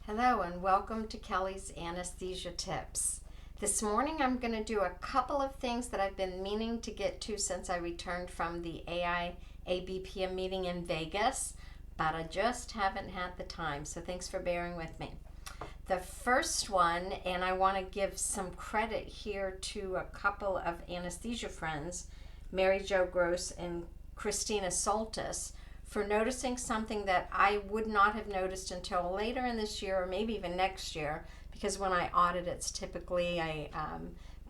Hello and welcome to Kelly's Anesthesia Tips. This morning I'm going to do a couple of things that I've been meaning to get to since I returned from the AIABPM meeting in Vegas, but I just haven't had the time, so thanks for bearing with me. The first one, and I want to give some credit here to a couple of anesthesia friends, Mary Jo Gross and Kristina Soltis, for noticing something that I would not have noticed until later in this year or maybe even next year, because when I audit, it's typically a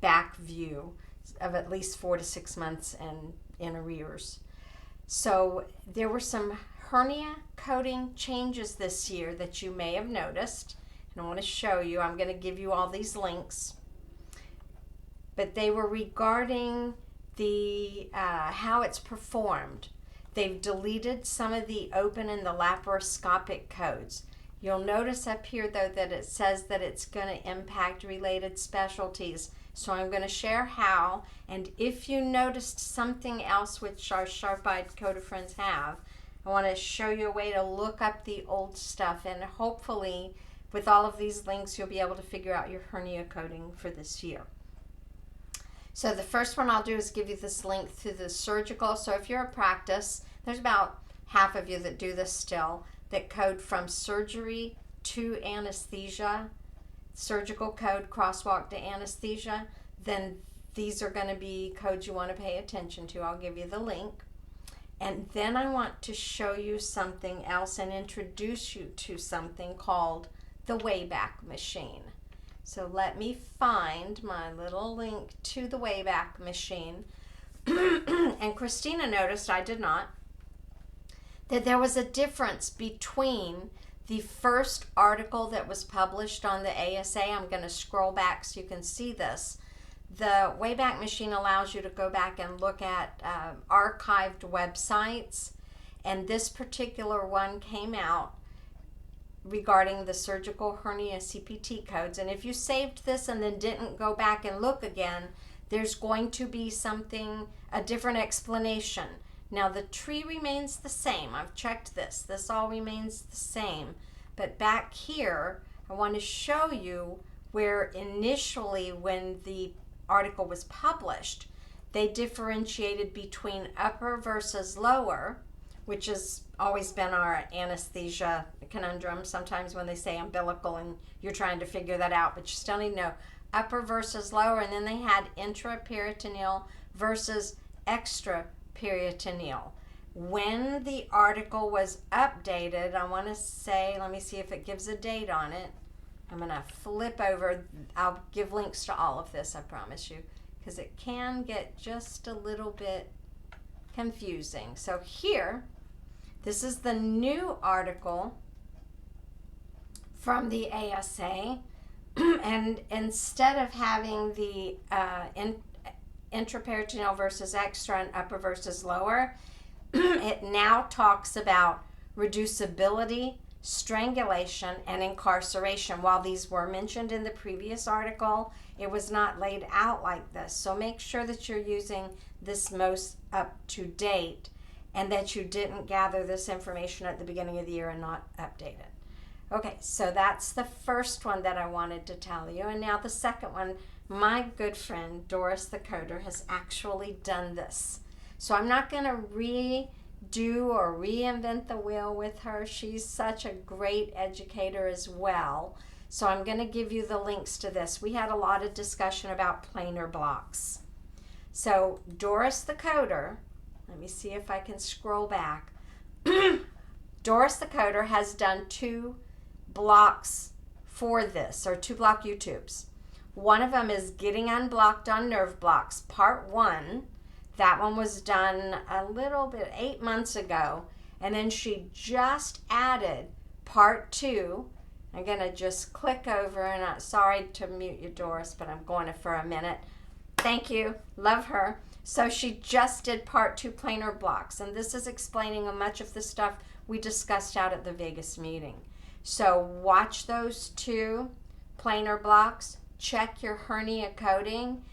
back view of at least 4 to 6 months and in arrears. So there were some hernia coding changes this year that you may have noticed, and I want to show you. I'm going to give you all these links, but they were regarding the how it's performed. They've deleted some of the open and the laparoscopic codes. You'll notice up here, though, that it says that it's going to impact related specialties. So I'm going to share how, and if you noticed something else which our sharp-eyed coder friends have, I want to show you a way to look up the old stuff, and hopefully with all of these links you'll be able to figure out your hernia coding for this year. So the first one I'll do is give you this link to the surgical. So if you're a practice, there's about half of you that do this still, that code from surgery to anesthesia, surgical code, crosswalk to anesthesia, then these are going to be codes you want to pay attention to. I'll give you the link. And then I want to show you something else and introduce you to something called the Wayback Machine. So let me find my little link to the Wayback Machine. And Kristina noticed, I did not, that there was a difference between the first article that was published on the ASA. I'm going to scroll back so you can see this. The Wayback Machine allows you to go back and look at archived websites, and this particular one came out regarding the surgical hernia CPT codes. And if you saved this and then didn't go back and look again, there's going to be a different explanation. Now the tree remains the same. I've checked this. This all remains the same. But back here, I want to show you where initially when the article was published, they differentiated between upper versus lower, which has always been our anesthesia conundrum. Sometimes when they say umbilical and you're trying to figure that out, but you still need to know upper versus lower. And then they had intraperitoneal versus extraperitoneal. When the article was updated, I want to say, let me see if it gives a date on it. I'm going to flip over. I'll give links to all of this, I promise you, because it can get just a little bit confusing. So here, this is the new article from the ASA, and instead of having the intraperitoneal versus extra and upper versus lower, it now talks about reducibility, strangulation, and incarceration. While these were mentioned in the previous article, it was not laid out like this. So make sure that you're using this most up to date, and that you didn't gather this information at the beginning of the year and not update it. Okay, so that's the first one that I wanted to tell you. And now the second one, my good friend Doris The Coder has actually done this. So I'm not going to redo or reinvent the wheel with her. She's such a great educator as well. So I'm going to give you the links to this. We had a lot of discussion about planar blocks. So Doris The Coder, let me see if I can scroll back. Doris The Coder has done 2 blocks for this, or 2 block YouTubes. One of them is Getting Unblocked on Nerve Blocks, Part 1. That one was done a little bit, 8 months ago. And then she just added Part 2. I'm going to just click over, and I'm sorry to mute you, Doris, but I'm going to for a minute. Thank you. Love her. So she just did Part 2 Planar Blocks, and this is explaining much of the stuff we discussed out at the Vegas meeting. So watch those 2 Planar Blocks. Check your hernia coding.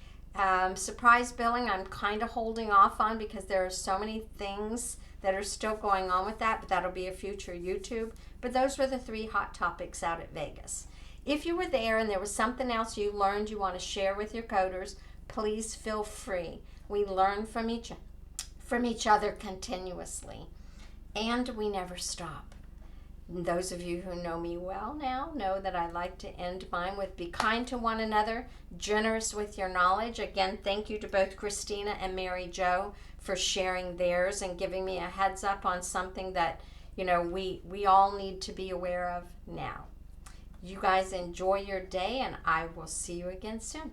Surprise billing, I'm kind of holding off on because there are so many things that are still going on with that, but that'll be a future YouTube. But those were the 3 hot topics out at Vegas. If you were there and there was something else you learned you want to share with your coders, please feel free. We learn from each other continuously, and we never stop. And those of you who know me well now know that I like to end mine with be kind to one another, generous with your knowledge. Again, thank you to both Kristina and Mary Jo for sharing theirs and giving me a heads up on something that, you know, we all need to be aware of now. You guys enjoy your day, and I will see you again soon.